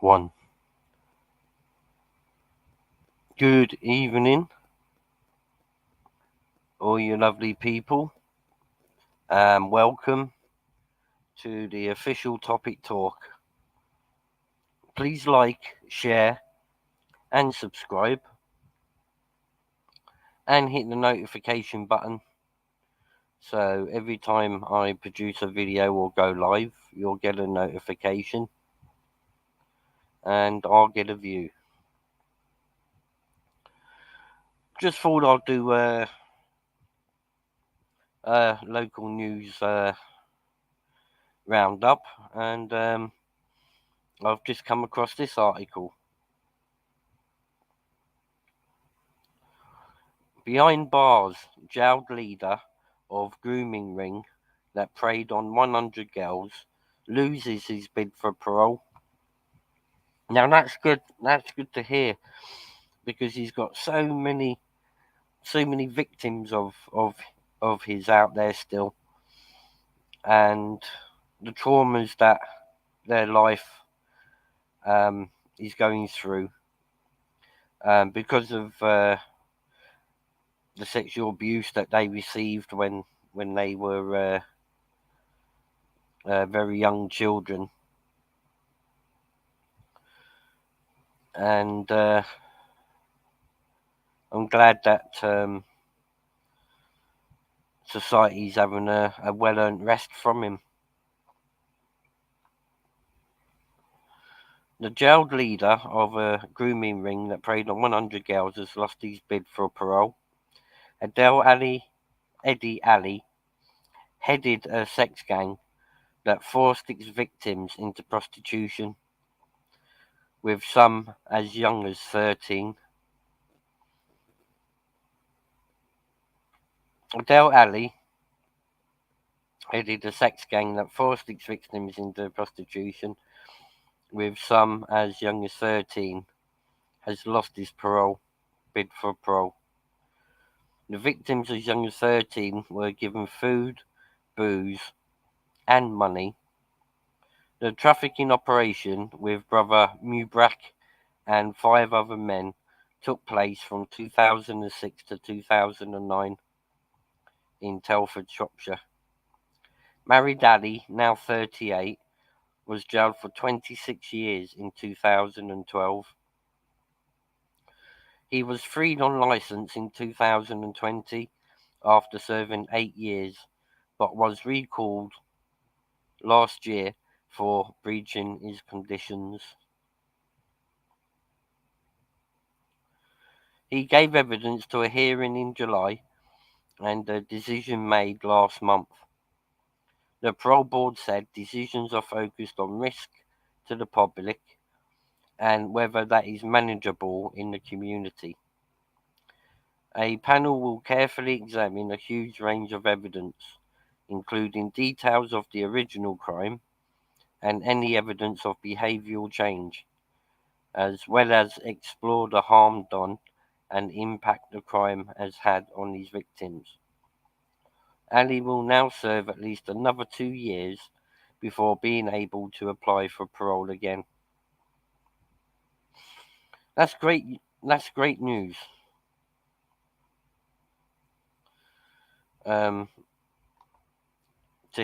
One. Good evening, all you lovely people. Welcome to the official topic talk. Please like, share, and subscribe, and hit the notification button. So every time I produce a video or go live, you'll get a notification, and I'll get a view. Just thought I'd do a local news roundup, and I've just come across this article. Behind bars, jailed leader of grooming ring that preyed on 100 girls loses his bid for parole. Now that's good. That's good to hear, because he's got so many victims of his out there still, and the traumas that their life is going through because of the sexual abuse that they received when they were very young children. And I'm glad that society's having a well-earned rest from him. The jailed leader of a grooming ring that preyed on 100 girls has lost his bid for parole. Eddie Ali headed a sex gang that forced its victims into prostitution, with some as young as 13. Ahdel Ali headed a sex gang that forced its victims into prostitution, with some as young as 13, has lost his bid for parole. The victims as young as 13 were given food, booze, and money. The trafficking operation with brother Mubrak and 5 other men took place from 2006 to 2009 in Telford, Shropshire. Married Ali, now 38, was jailed for 26 years in 2012. He was freed on licence in 2020 after serving 8 years, but was recalled last year for breaching his conditions. He gave evidence to a hearing in July and a decision made last month. The parole board said decisions are focused on risk to the public and whether that is manageable in the community. A panel will carefully examine a huge range of evidence, including details of the original crime and any evidence of behavioural change, as well as explore the harm done and impact the crime has had on his victims. Ali will now serve at least another 2 years before being able to apply for parole again. That's great. That's great news. To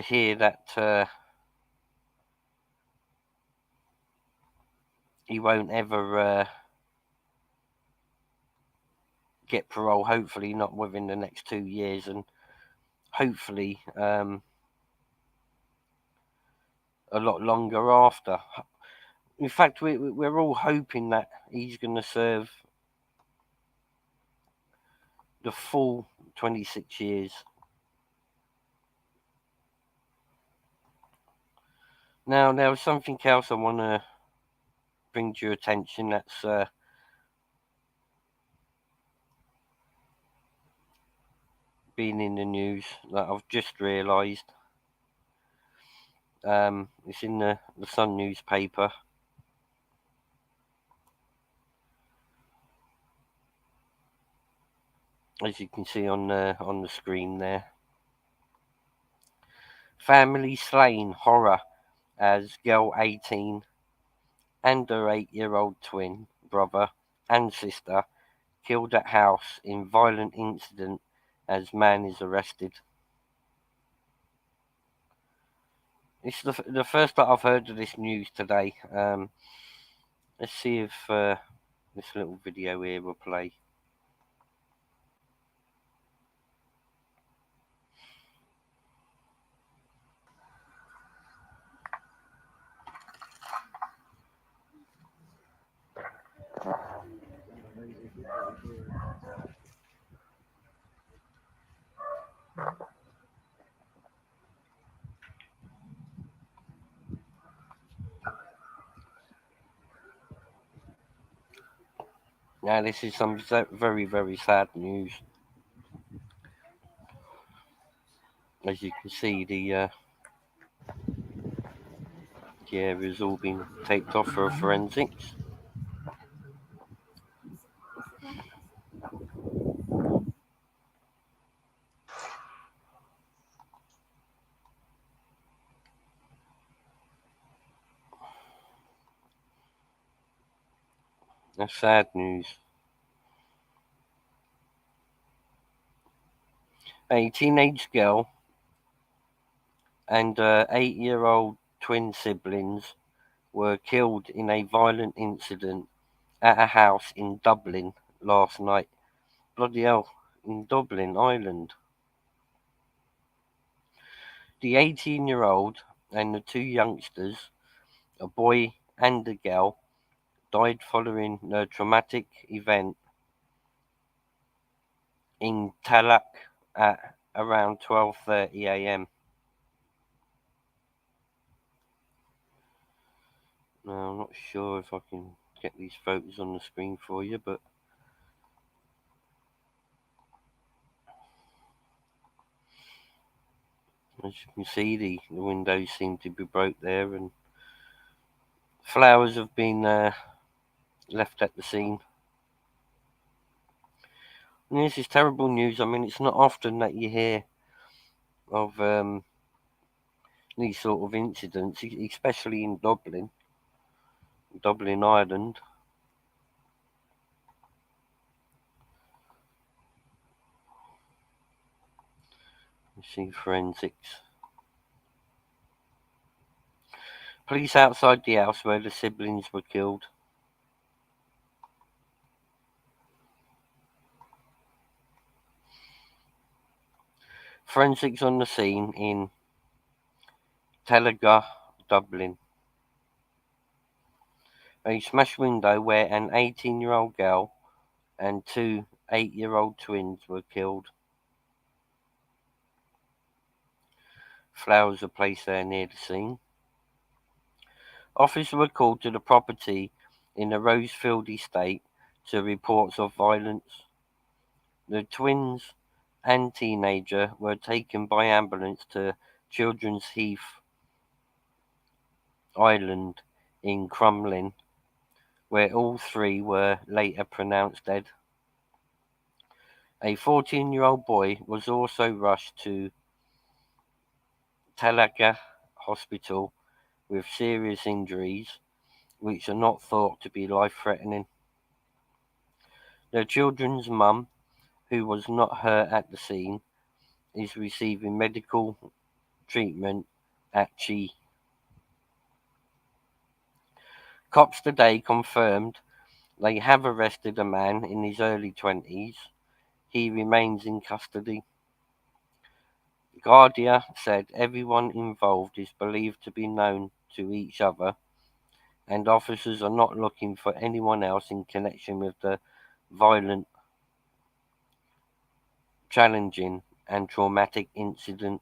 hear that he won't ever get parole. Hopefully, not within the next 2 years, and hopefully a lot longer after. In fact, we're all hoping that he's going to serve the full 26 years. Now, there's something else I want to bring to your attention that's been in the news that I've just realised. It's in the Sun newspaper. As you can see on the screen there. Family slain, horror, as girl 18 and her 8-year-old twin brother and sister killed at house in violent incident as man is arrested. It's the first that I've heard of this news today. Let's see if this little video here will play. Now this is some very, very sad news. As you can see, the area's all been taped off for forensics. That's sad news. A teenage girl and 8-year-old twin siblings were killed in a violent incident at a house in Dublin last night. Bloody hell, in Dublin, Ireland. The 18-year-old and the two youngsters, a boy and a girl, died following a traumatic event in Tallaght at around 12:30 a.m. Now, I'm not sure if I can get these photos on the screen for you, but as you can see, the windows seem to be broke there, and flowers have been left at the scene. And this is terrible news. I mean, it's not often that you hear of these sort of incidents, especially in Dublin, Ireland. You see forensics. Police outside the house where the siblings were killed. Forensics on the scene in Tallaght, Dublin. A smashed window where an 18-year-old girl and two 8-year-old twins were killed. Flowers are placed there near the scene. Officers were called to the property in the Rosefield estate to reports of violence. The twins and teenager were taken by ambulance to Children's Heath Island in Crumlin, where all three were later pronounced dead. A 14-year-old boy was also rushed to Tallaght Hospital with serious injuries, which are not thought to be life-threatening. The children's mum, who was not hurt at the scene, is receiving medical treatment at Chi. Cops today confirmed they have arrested a man in his early 20s. He remains in custody. Guardia said everyone involved is believed to be known to each other, and officers are not looking for anyone else in connection with the violent, challenging, and traumatic incident.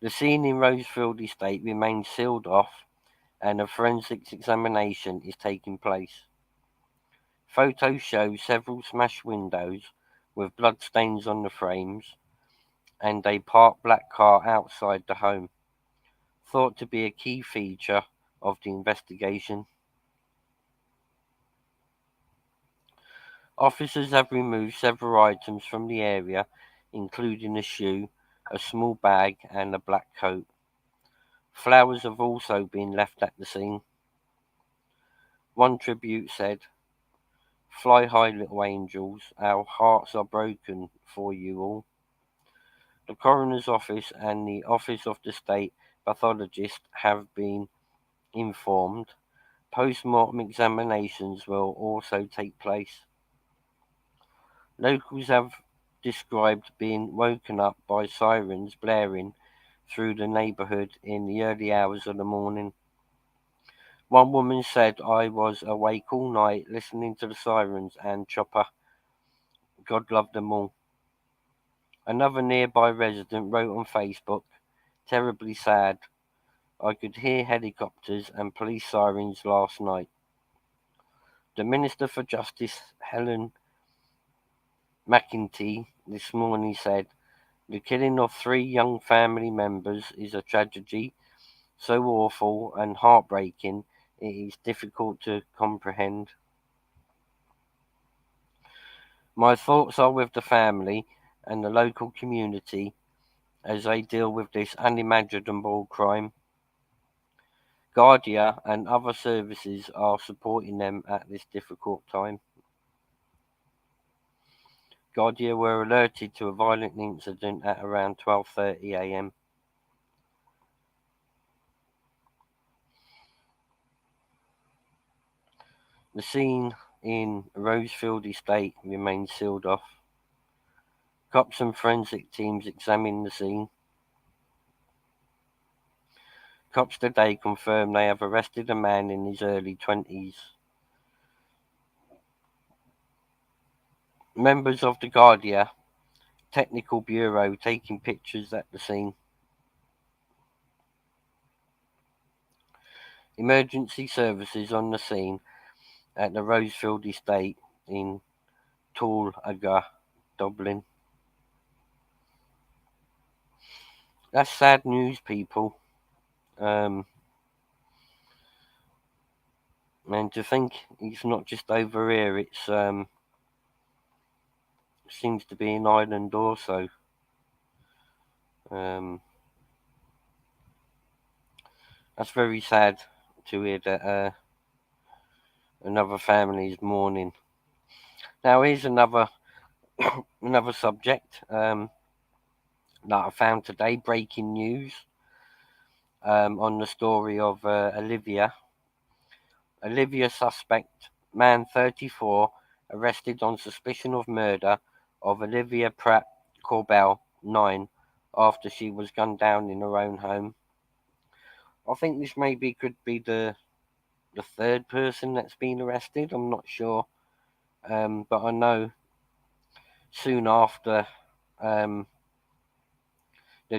The scene in Rosefield Estate remains sealed off, and a forensics examination is taking place. Photos show several smashed windows with bloodstains on the frames, and a parked black car outside the home, thought to be a key feature of the investigation. Officers have removed several items from the area, including a shoe, a small bag, and a black coat. Flowers have also been left at the scene. One tribute said, "Fly high, little angels, our hearts are broken for you all." The coroner's office and the office of the state pathologist have been informed. Post-mortem examinations will also take place. Locals have described being woken up by sirens blaring through the neighbourhood in the early hours of the morning. One woman said, "I was awake all night listening to the sirens and chopper. God love them all." Another nearby resident wrote on Facebook, "Terribly sad. I could hear helicopters and police sirens last night." The Minister for Justice, Helen McEntee, this morning said, "The killing of 3 young family members is a tragedy so awful and heartbreaking it is difficult to comprehend. My thoughts are with the family and the local community as they deal with this unimaginable crime. Guardia and other services are supporting them at this difficult time." Guardia were alerted to a violent incident at around 12:30 a.m. The scene in Rosefield Estate remains sealed off. Cops and forensic teams examine the scene. Cops today confirm they have arrested a man in his early 20s. Members of the Guardia Technical Bureau taking pictures at the scene. Emergency services on the scene at the Rosefield Estate in Tolga, Dublin. That's sad news, people. And to think it's not just over here, it's seems to be in Ireland also. That's very sad to hear that another family is mourning. Now here's another subject that I found today, breaking news on the story of Olivia Suspect Man, 34, arrested on suspicion of murder of Olivia Pratt-Korbel, 9, after she was gunned down in her own home. I think this maybe could be the third person that's been arrested. I'm not sure, but I know soon after the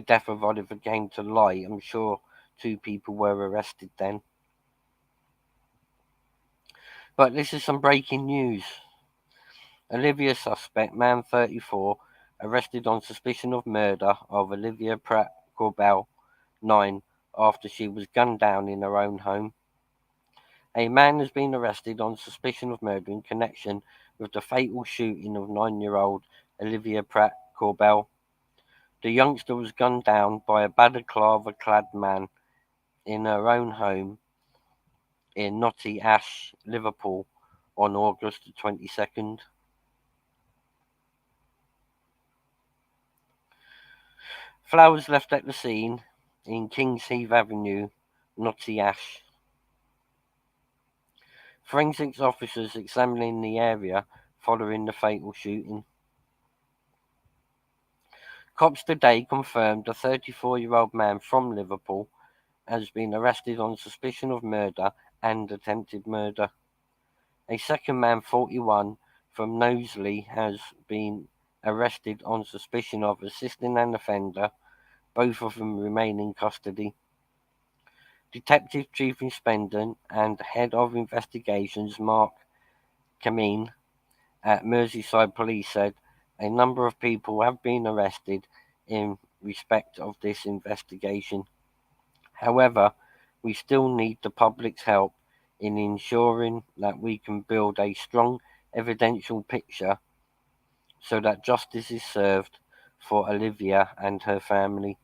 death of Oliver came to light, I'm sure 2 people were arrested then. But this is some breaking news. Olivia Suspect Man, 34, arrested on suspicion of murder of Olivia Pratt-Korbel, 9, after she was gunned down in her own home. A man has been arrested on suspicion of murder in connection with the fatal shooting of 9-year-old Olivia Pratt-Korbel. The youngster was gunned down by a balaclava-clad man in her own home in Knotty Ash, Liverpool, on August 22nd. Flowers left at the scene in Kingsheath Avenue, Knotty Ash. Forensics officers examining the area following the fatal shooting. Cops today confirmed a 34-year-old man from Liverpool has been arrested on suspicion of murder and attempted murder. A second man, 41, from Knowsley, has been arrested on suspicion of assisting an offender. Both of them remain in custody. Detective Chief Inspector and Head of Investigations Mark Kameen at Merseyside Police said a number of people have been arrested in respect of this investigation. However, we still need the public's help in ensuring that we can build a strong evidential picture so that justice is served for Olivia and her family.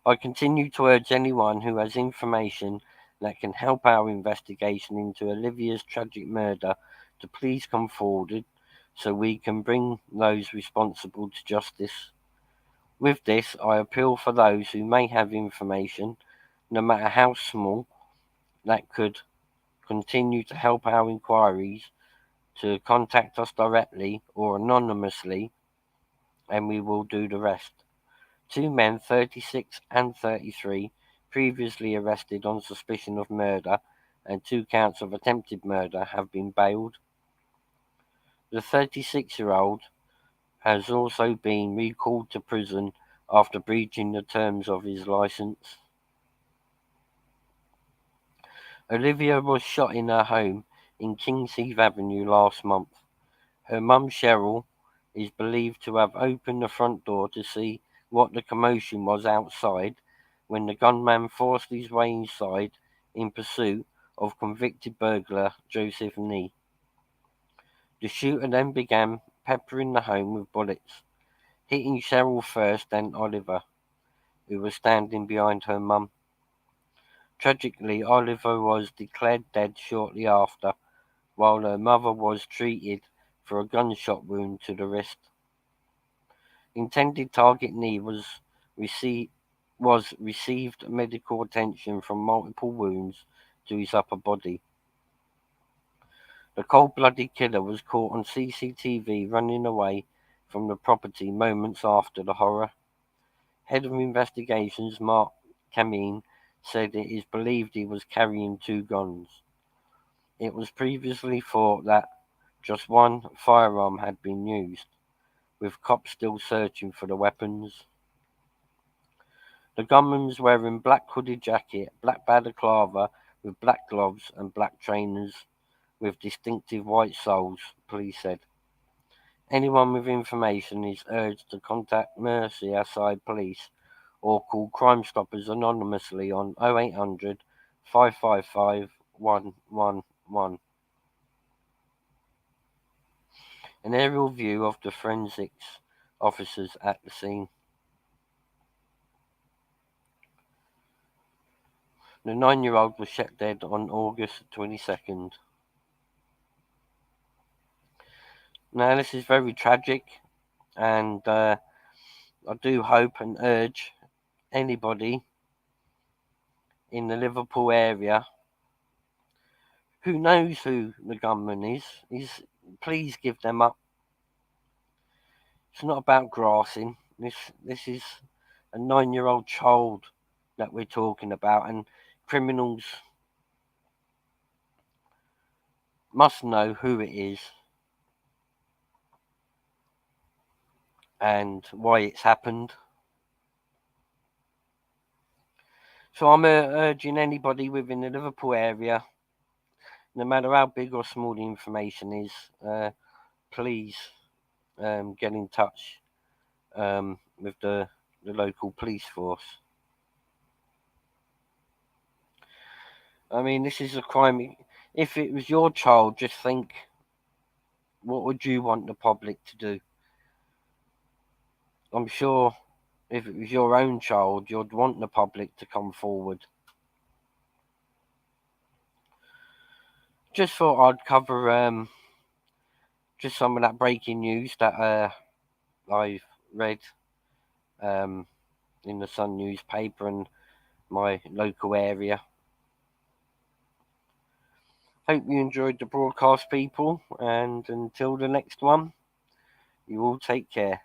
I continue to urge anyone who has information that can help our investigation into Olivia's tragic murder to please come forward so we can bring those responsible to justice. With this, I appeal for those who may have information, no matter how small, that could continue to help our inquiries to contact us directly or anonymously, and we will do the rest. 2 men, 36 and 33, previously arrested on suspicion of murder and 2 counts of attempted murder, have been bailed. The 36-year-old has also been recalled to prison after breaching the terms of his license. Olivia was shot in her home in Kingsheath Avenue last month. Her mum, Cheryl, is believed to have opened the front door to see what the commotion was outside when the gunman forced his way inside in pursuit of convicted burglar Joseph Nee. The shooter then began peppering the home with bullets, hitting Cheryl first, then Oliver, who was standing behind her mum. Tragically, Oliver was declared dead shortly after, while her mother was treated for a gunshot wound to the wrist. Intended target Nee received medical attention from multiple wounds to his upper body. The cold-blooded killer was caught on CCTV running away from the property moments after the horror. Head of Investigations Mark Cameen said it is believed he was carrying 2 guns. It was previously thought that just one firearm had been used, with cops still searching for the weapons. The gunman was wearing black hooded jacket, black balaclava with black gloves and black trainers with distinctive white soles, police said. Anyone with information is urged to contact Merseyside Police or call Crime Stoppers anonymously on 0800 555 111. An aerial view of the forensics officers at the scene. The 9-year-old was shot dead on August 22nd. Now, this is very tragic, and I do hope and urge anybody in the Liverpool area who knows who the gunman is please give them up. It's not about grassing. This is a 9-year-old child that we're talking about, and criminals must know who it is and why it's happened. So I'm urging anybody within the Liverpool area, no matter how big or small the information is, please get in touch with the local police force. I mean, this is a crime. If it was your child, just think, what would you want the public to do? I'm sure if it was your own child, you'd want the public to come forward. Just thought I'd cover just some of that breaking news that I've read in the Sun newspaper and my local area. Hope you enjoyed the broadcast, people, and until the next one, you all take care.